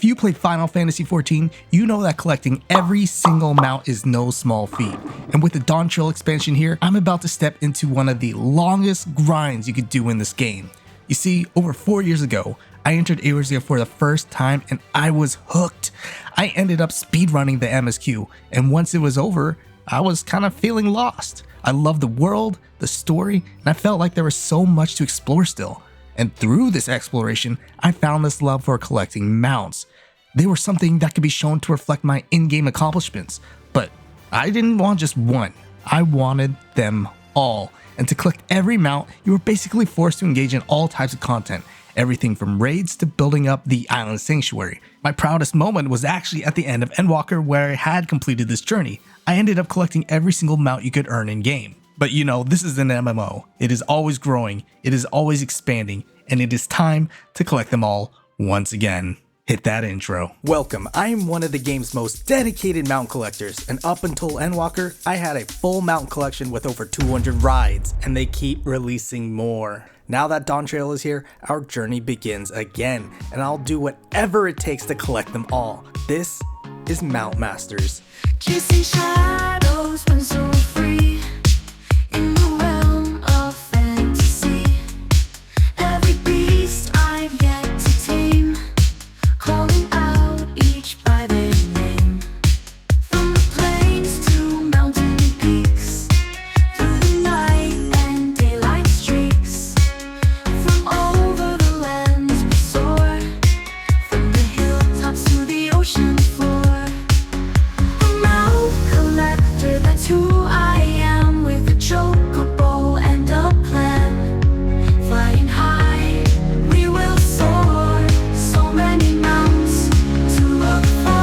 If you played Final Fantasy XIV, you know that collecting every single mount is no small feat. And with the Dawntrail expansion here, I'm about to step into one of the longest grinds you could do in this game. You see, over 4 years ago, I entered Eorzea for the first time and I was hooked. I ended up speedrunning the MSQ, and once it was over, I was kind of feeling lost. I loved the world, the story, and I felt like there was so much to explore still. And through this exploration, I found this love for collecting mounts. They were something that could be shown to reflect my in-game accomplishments, but I didn't want just one. I wanted them all. And to collect every mount, you were basically forced to engage in all types of content, everything from raids to building up the island sanctuary. My proudest moment was actually at the end of Endwalker, where I had completed this journey. I ended up collecting every single mount you could earn in-game. But you know, this is an MMO. It is always growing, it is always expanding, and it is time to collect them all once again. Hit that intro. Welcome, I am one of the game's most dedicated mount collectors, and up until Endwalker, I had a full mount collection with over 200 rides, and they keep releasing more. Now that Dawntrail is here, our journey begins again, and I'll do whatever it takes to collect them all. This is Mount Masters. Chasing shadows when so free in the realm of fantasy. Every beast I've yet to tame, calling out each by their name. From the plains to mountain peaks, through the night and daylight streaks. From over the lands we soar, from the hilltops to the ocean floor. Collector, that's who I am, with a chocobo and a plan. Flying high, we will soar, so many mounts to look for.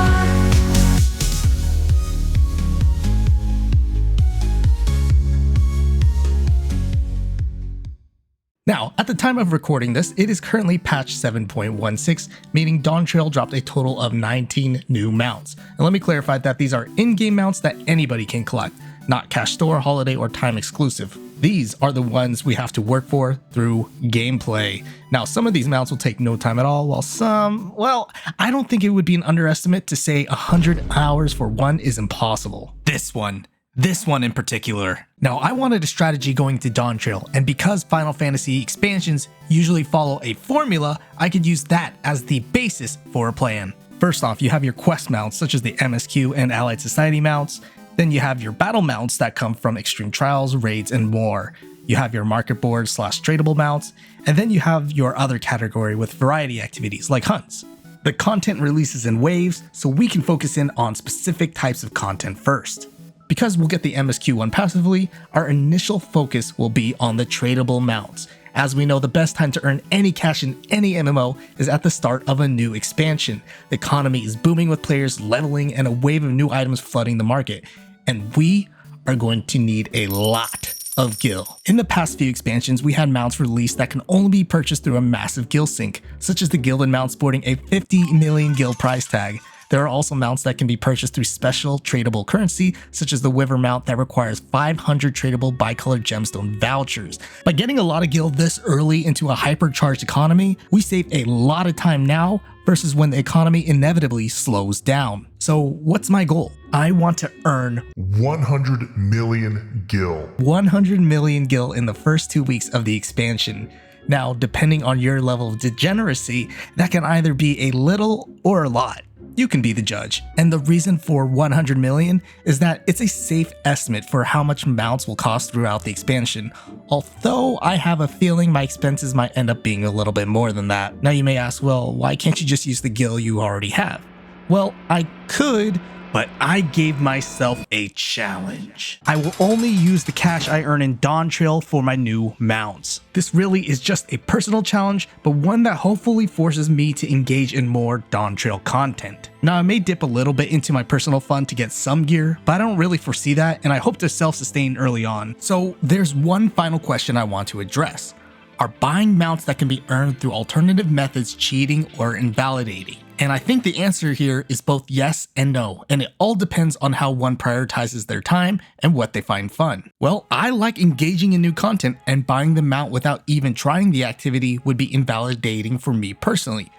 Now, at the time of recording this, it is currently patch 7.16, meaning Dawntrail dropped a total of 19 new mounts. And let me clarify that these are in-game mounts that anybody can collect, not cash store, holiday, or time exclusive. These are the ones we have to work for through gameplay. Now, some of these mounts will take no time at all, while some, well, I don't think it would be an underestimate to say 100 hours for one is impossible. This one in particular. Now, I wanted a strategy going to Dawntrail, and because Final Fantasy expansions usually follow a formula, I could use that as the basis for a plan. First off, you have your quest mounts such as the MSQ and Allied Society mounts. Then you have your battle mounts that come from extreme trials, raids, and more. You have your market board / tradable mounts, and then you have your other category with variety activities like hunts. The content releases in waves, so we can focus in on specific types of content first. Because we'll get the MSQ one passively, our initial focus will be on the tradable mounts. As we know, the best time to earn any cash in any MMO is at the start of a new expansion. The economy is booming with players leveling and a wave of new items flooding the market. And we are going to need a lot of gil. In the past few expansions, we had mounts released that can only be purchased through a massive Gillsync, such as the Gilded mount sporting a 50 million gil price tag. There are also mounts that can be purchased through special tradable currency, such as the Wyvern mount that requires 500 tradable bicolored gemstone vouchers. By getting a lot of gil this early into a hypercharged economy, we save a lot of time now versus when the economy inevitably slows down. So what's my goal? I want to earn 100 million gil. 100 million gil in the first 2 weeks of the expansion. Now, depending on your level of degeneracy, that can either be a little or a lot. You can be the judge. And the reason for 100 million is that it's a safe estimate for how much mounts will cost throughout the expansion, although I have a feeling my expenses might end up being a little bit more than that. Now you may ask, well, why can't you just use the gil you already have? Well, I could, but I gave myself a challenge. I will only use the cash I earn in Dawntrail for my new mounts. This really is just a personal challenge, but one that hopefully forces me to engage in more Dawntrail content. Now, I may dip a little bit into my personal fund to get some gear, but I don't really foresee that, and I hope to self-sustain early on. So there's one final question I want to address. Are buying mounts that can be earned through alternative methods cheating or invalidating? And I think the answer here is both yes and no, and it all depends on how one prioritizes their time and what they find fun. Well, I like engaging in new content, and buying the mount without even trying the activity would be invalidating for me personally.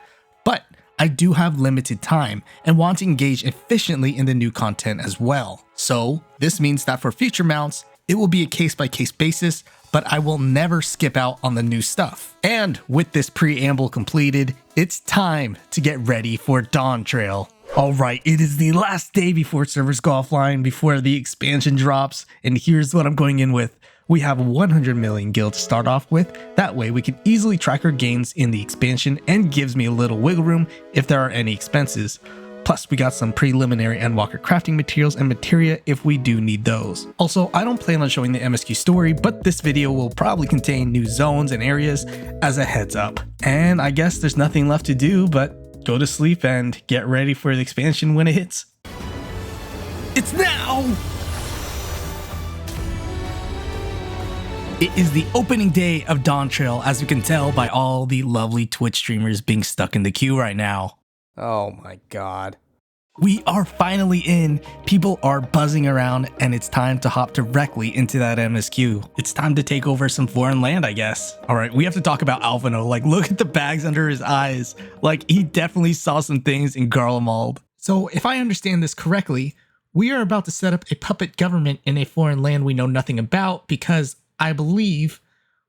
But I do have limited time and want to engage efficiently in the new content as well. So this means that for future mounts, it will be a case-by-case basis, but I will never skip out on the new stuff. And with this preamble completed, it's time to get ready for Dawntrail. Alright, it is the last day before servers go offline, before the expansion drops, and here's what I'm going in with. We have 100 million gil to start off with. That way we can easily track our gains in the expansion and gives me a little wiggle room if there are any expenses. Plus we got some preliminary Endwalker crafting materials and materia if we do need those. Also, I don't plan on showing the MSQ story, but this video will probably contain new zones and areas as a heads up. And I guess there's nothing left to do but go to sleep and get ready for the expansion when it hits. It's now! It is the opening day of Dawntrail, as you can tell by all the lovely Twitch streamers being stuck in the queue right now. Oh my god. We are finally in, people are buzzing around, and it's time to hop directly into that MSQ. It's time to take over some foreign land, I guess. Alright, we have to talk about Alphino. Like, look at the bags under his eyes. Like, he definitely saw some things in Garlemald. So, if I understand this correctly, we are about to set up a puppet government in a foreign land we know nothing about because I believe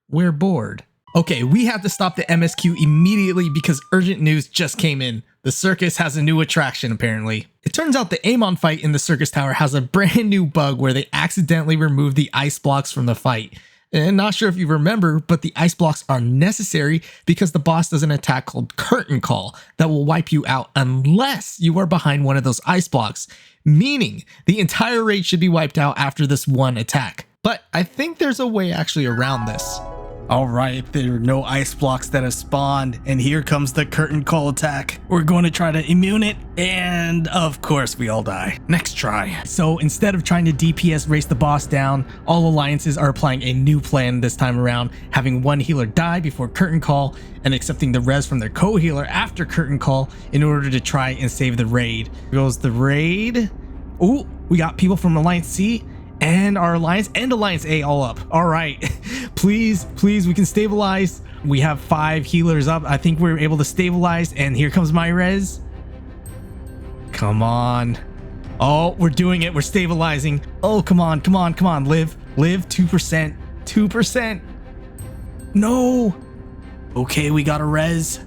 we're bored. Okay, we have to stop the MSQ immediately because urgent news just came in. The circus has a new attraction, apparently. It turns out the Amon fight in the circus tower has a brand new bug where they accidentally removed the ice blocks from the fight. And not sure if you remember, but the ice blocks are necessary because the boss does an attack called Curtain Call that will wipe you out unless you are behind one of those ice blocks, meaning the entire raid should be wiped out after this one attack. But I think there's a way actually around this. Alright, there are no ice blocks that have spawned, and here comes the Curtain Call attack. We're going to try to immune it, and of course we all die. Next try. So instead of trying to DPS race the boss down, all alliances are applying a new plan this time around, having one healer die before Curtain Call, and accepting the res from their co-healer after Curtain Call in order to try and save the raid. Here goes the raid. Ooh, we got people from Alliance C, and our Alliance and Alliance A all up. All right, please, we can stabilize. We have 5 healers up. I think we're able to stabilize, and here comes my res. Come on. Oh, we're doing it. We're stabilizing. Oh, come on. Live. 2%. 2%. No. Okay, we got a res.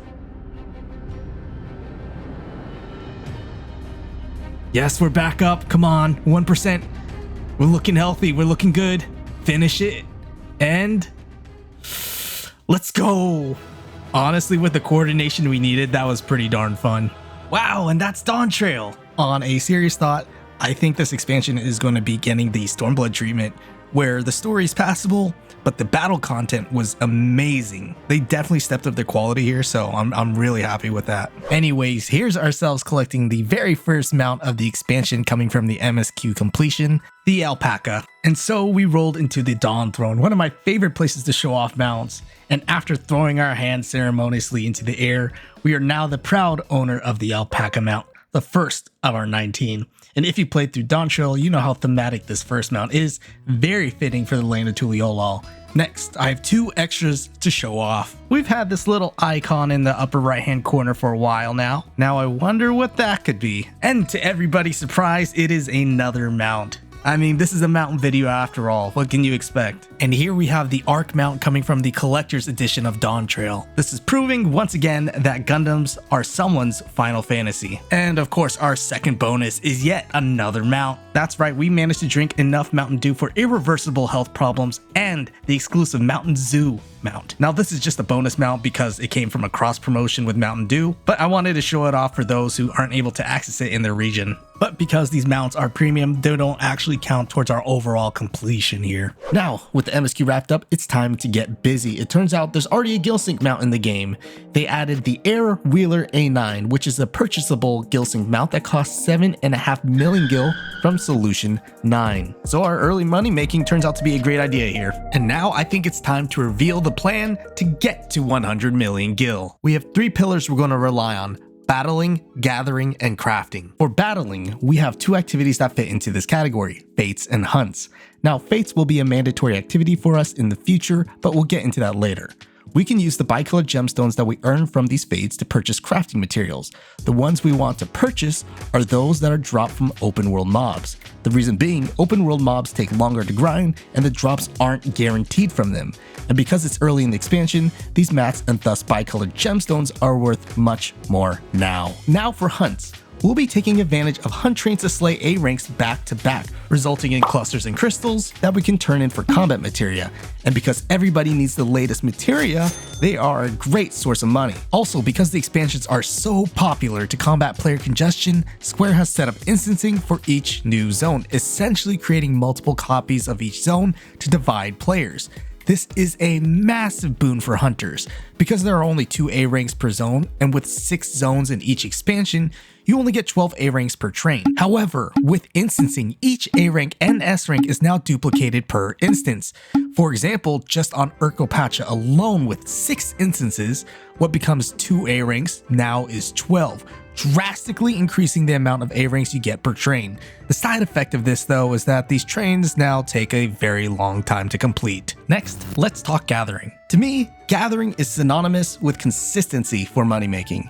Yes, we're back up. Come on, 1%. We're looking healthy. We're looking good. Finish it. And let's go. Honestly, with the coordination we needed, that was pretty darn fun. Wow, and that's Dawntrail. On a serious thought, I think this expansion is going to be getting the Stormblood treatment, where the story is passable, but the battle content was amazing. They definitely stepped up their quality here, so I'm really happy with that. Anyways, here's ourselves collecting the very first mount of the expansion coming from the MSQ completion, the Alpaca. And so we rolled into the Dawn Throne, one of my favorite places to show off mounts. And after throwing our hands ceremoniously into the air, we are now the proud owner of the Alpaca mount, the first of our 19. And if you played through Dawntrail, you know how thematic this first mount is, very fitting for the land of Tuliolal. Next, I have 2 extras to show off. We've had this little icon in the upper right hand corner for a while now. Now I wonder what that could be. And to everybody's surprise, it is another mount. I mean, this is a mountain video after all. What can you expect? And here we have the Arc mount coming from the collector's edition of Dawntrail. This is proving once again that Gundams are someone's Final Fantasy. And of course, our second bonus is yet another mount. That's right, we managed to drink enough Mountain Dew for irreversible health problems and the exclusive Mountain Zoo mount. Now this is just a bonus mount because it came from a cross promotion with Mountain Dew, but I wanted to show it off for those who aren't able to access it in their region. But because these mounts are premium, they don't actually count towards our overall completion here. Now, with the MSQ wrapped up, it's time to get busy. It turns out there's already a Gillsync mount in the game. They added the Air Wheeler A9, which is a purchasable Gillsync mount that costs 7.5 million gil from Solution 9. So our early money making turns out to be a great idea here. And now I think it's time to reveal the plan to get to 100 million gil. We have 3 pillars we're going to rely on: battling, gathering, and crafting. For battling, we have 2 activities that fit into this category: fates and hunts. Now, fates will be a mandatory activity for us in the future, but we'll get into that later. We can use the bicolored gemstones that we earn from these fades to purchase crafting materials. The ones we want to purchase are those that are dropped from open world mobs. The reason being, open world mobs take longer to grind and the drops aren't guaranteed from them. And because it's early in the expansion, these mats and thus bicolored gemstones are worth much more now. Now for hunts. We'll be taking advantage of hunt trains to slay A ranks back to back, resulting in clusters and crystals that we can turn in for combat materia. And because everybody needs the latest materia, they are a great source of money. Also, because the expansions are so popular to combat player congestion, Square has set up instancing for each new zone, essentially creating multiple copies of each zone to divide players. This is a massive boon for hunters. Because there are only 2 A ranks per zone, and with 6 zones in each expansion, you only get 12 A ranks per train. However, with instancing, each A rank and S rank is now duplicated per instance. For example, just on Urkopacha alone with 6 instances, what becomes 2 A ranks now is 12, drastically increasing the amount of A ranks you get per train. The side effect of this though is that these trains now take a very long time to complete. Next, let's talk gathering. To me, gathering is synonymous with consistency for money making.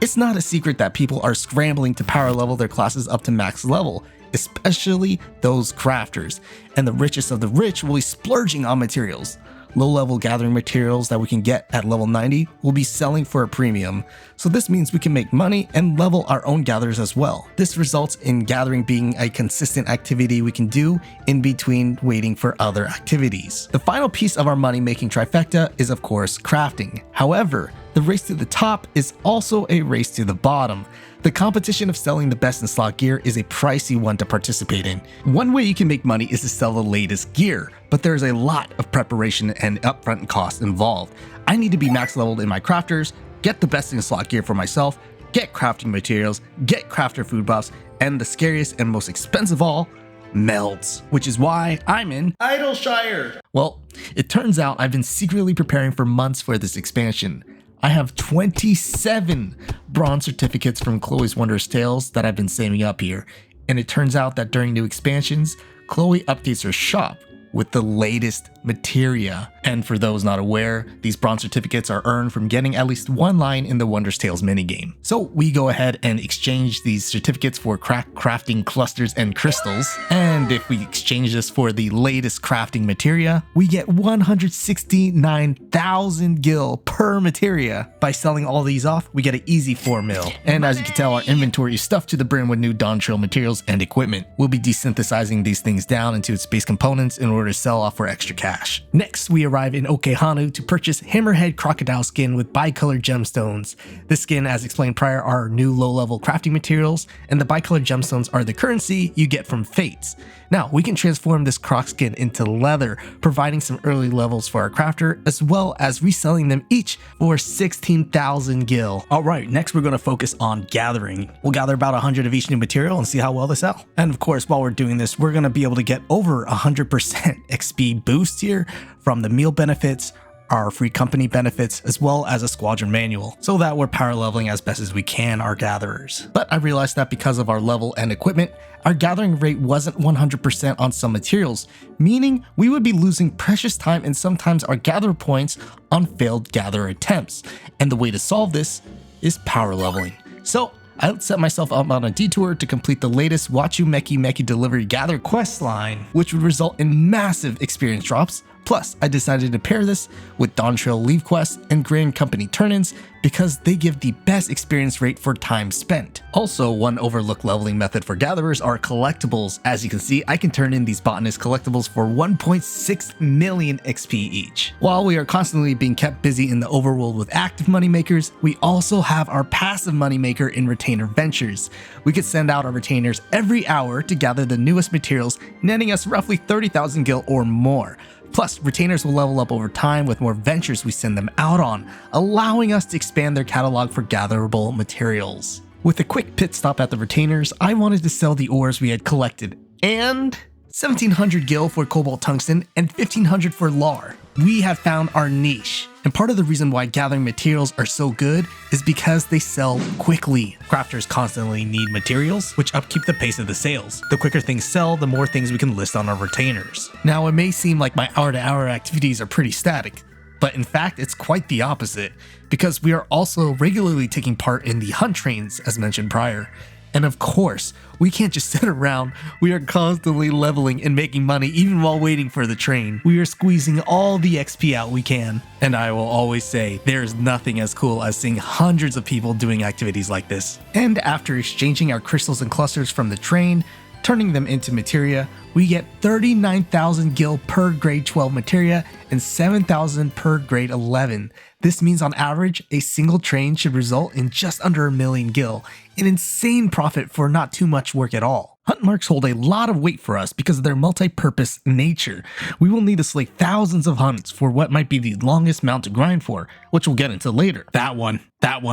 It's not a secret that people are scrambling to power level their classes up to max level, especially those crafters, and the richest of the rich will be splurging on materials. Low-level gathering materials that we can get at level 90 will be selling for a premium, so this means we can make money and level our own gatherers as well. This results in gathering being a consistent activity we can do in between waiting for other activities. The final piece of our money-making trifecta is of course crafting. However, the race to the top is also a race to the bottom. The competition of selling the best in slot gear is a pricey one to participate in. One way you can make money is to sell the latest gear, but there's a lot of preparation and upfront costs involved. I need to be max leveled in my crafters, get the best in slot gear for myself, get crafting materials, get crafter food buffs, and the scariest and most expensive of all, melts, which is why I'm in Idleshire. Well, it turns out I've been secretly preparing for months for this expansion. I have 27 bronze certificates from Chloe's Wondrous Tales that I've been saving up here, and it turns out that during new expansions, Chloe updates her shop with the latest materia. And for those not aware, these bronze certificates are earned from getting at least one line in the Wondrous Tales minigame. So we go ahead and exchange these certificates for crafting clusters and crystals. And if we exchange this for the latest crafting materia, we get 169,000 gil per materia. By selling all these off, we get an easy 4 mil. And as you can tell, our inventory is stuffed to the brim with new Dawntrail materials and equipment. We'll be desynthesizing these things down into its base components in order to sell off for extra cash. Next, we arrive in Okehanu to purchase Hammerhead Crocodile skin with bicolored gemstones. This skin, as explained prior, are new low-level crafting materials, and the bicolored gemstones are the currency you get from fates. Now, we can transform this croc skin into leather, providing some early levels for our crafter, as well as reselling them each for 16,000 gil. Alright, next we're going to focus on gathering. We'll gather about 100 of each new material and see how well they sell. And of course, while we're doing this, we're going to be able to get over 100% XP boost here from the meal benefits, our free company benefits, as well as a squadron manual, so that we're power leveling as best as we can our gatherers. But I realized that because of our level and equipment, our gathering rate wasn't 100% on some materials, meaning we would be losing precious time and sometimes our gather points on failed gather attempts. And the way to solve this is power leveling. So I set myself up on a detour to complete the latest Wachu Meki Delivery Gather quest line, which would result in massive experience drops. Plus, I decided to pair this with Dawntrail Leave Quests and Grand Company Turn-ins because they give the best experience rate for time spent. Also, one overlooked leveling method for gatherers are collectibles. As you can see, I can turn in these botanist collectibles for 1.6 million XP each. While we are constantly being kept busy in the overworld with active moneymakers, we also have our passive moneymaker in Retainer Ventures. We could send out our retainers every hour to gather the newest materials, netting us roughly 30,000 gil or more. Plus, retainers will level up over time with more ventures we send them out on, allowing us to expand their catalog for gatherable materials. With a quick pit stop at the retainers, I wanted to sell the ores we had collected, and 1,700 gil for cobalt tungsten and 1,500 for lar. We have found our niche. And part of the reason why gathering materials are so good is because they sell quickly. Crafters constantly need materials, which upkeep the pace of the sales. The quicker things sell, the more things we can list on our retainers. Now, it may seem like my hour-to-hour activities are pretty static, But in fact, it's quite the opposite, because we are also regularly taking part in the hunt trains as mentioned prior. And of course, we can't just sit around, we are constantly leveling and making money even while waiting for the train. We are squeezing all the XP out we can. And I will always say, there's nothing as cool as seeing hundreds of people doing activities like this. And after exchanging our crystals and clusters from the train, turning them into materia, we get 39,000 gil per grade 12 materia and 7,000 per grade 11. This means on average, a single train should result in just under 1 million gil, an insane profit for not too much work at all. Hunt marks hold a lot of weight for us because of their multi-purpose nature. We will need to slay thousands of hunts for what might be the longest mount to grind for, which we'll get into later. That one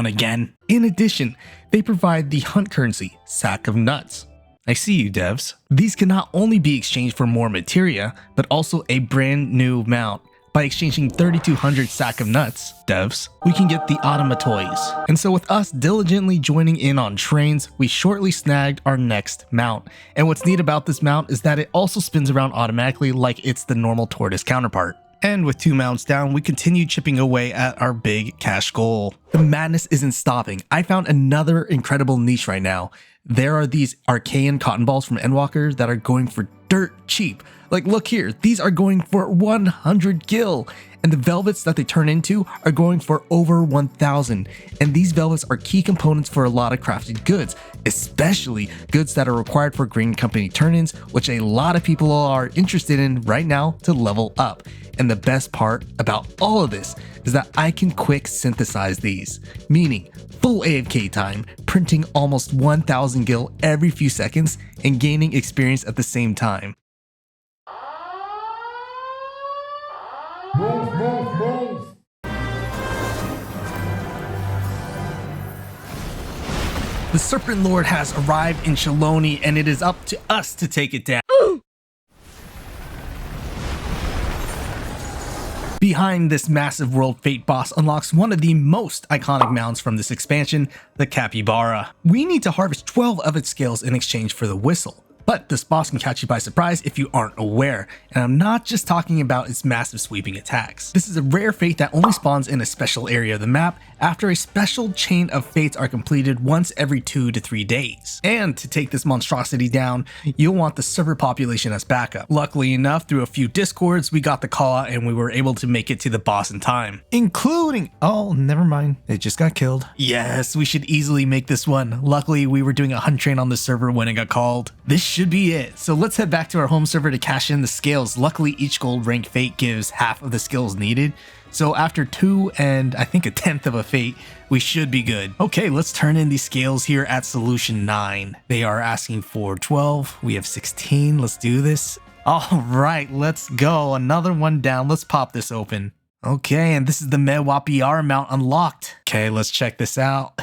again. In addition, they provide the hunt currency, sack of nuts. I see you devs. These can not only be exchanged for more materia, but also a brand new mount. By exchanging 3,200 sack of nuts, devs, we can get the automatoys. And so with us diligently joining in on trains, we shortly snagged our next mount. And what's neat about this mount is that it also spins around automatically like it's the normal tortoise counterpart. And with 2 mounts down, we continue chipping away at our big cash goal. The madness isn't stopping. I found another incredible niche right now. There are these Arcan cotton balls from Endwalker that are going for dirt cheap. Like look here, these are going for 100 gil. And the velvets that they turn into are going for over 1,000. And these velvets are key components for a lot of crafted goods, especially goods that are required for grain company turn-ins, which a lot of people are interested in right now to level up. And the best part about all of this is that I can quick synthesize these, meaning full AFK time, printing almost 1,000 gil every few seconds, and gaining experience at the same time. Move. The Serpent Lord has arrived in Shaloni, and it is up to us to take it down. Behind this massive world fate boss unlocks one of the most iconic mounts from this expansion, the Capybara. We need to harvest 12 of its scales in exchange for the whistle. But this boss can catch you by surprise if you aren't aware, and I'm not just talking about its massive sweeping attacks. This is a rare fate that only spawns in a special area of the map after a special chain of fates are completed once every 2 to 3 days. And to take this monstrosity down, you'll want the server population as backup. Luckily enough, through a few discords, we got the call out and we were able to make it to the boss in time. Including, oh, never mind, it just got killed. Yes, we should easily make this one. Luckily, we were doing a hunt train on the server when it got called. This should be it. So let's head back to our home server to cash in the scales. Luckily, each gold rank fate gives half of the skills needed. So after 2 and I think 1/10 of a fate, we should be good. Okay, let's turn in these scales here at solution 9. They are asking for 12. We have 16. Let's do this. All right, let's go. Another one down. Let's pop this open. Okay, and this is the Mewapiara mount unlocked. Okay, let's check this out.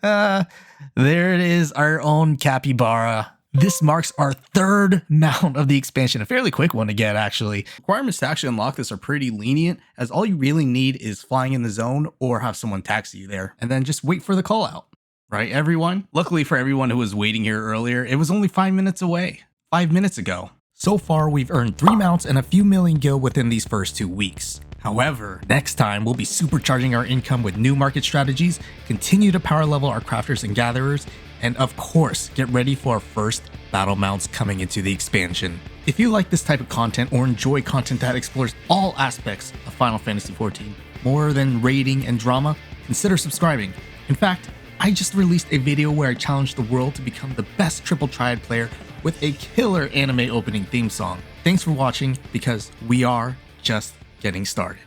There it is, our own Capybara. This marks our 3rd mount of the expansion, a fairly quick one to get actually. Requirements to actually unlock this are pretty lenient, as all you really need is flying in the zone or have someone taxi you there, and then just wait for the call out. Right, everyone? Luckily for everyone who was waiting here earlier, it was only 5 minutes away. 5 minutes ago. So far, we've earned 3 mounts and a few million gil within these first 2 weeks. However, next time we'll be supercharging our income with new market strategies, continue to power level our crafters and gatherers, and of course, get ready for our first battle mounts coming into the expansion. If you like this type of content or enjoy content that explores all aspects of Final Fantasy XIV, more than raiding and drama, consider subscribing. In fact, I just released a video where I challenged the world to become the best triple triad player with a killer anime opening theme song. Thanks for watching, because we are just getting started.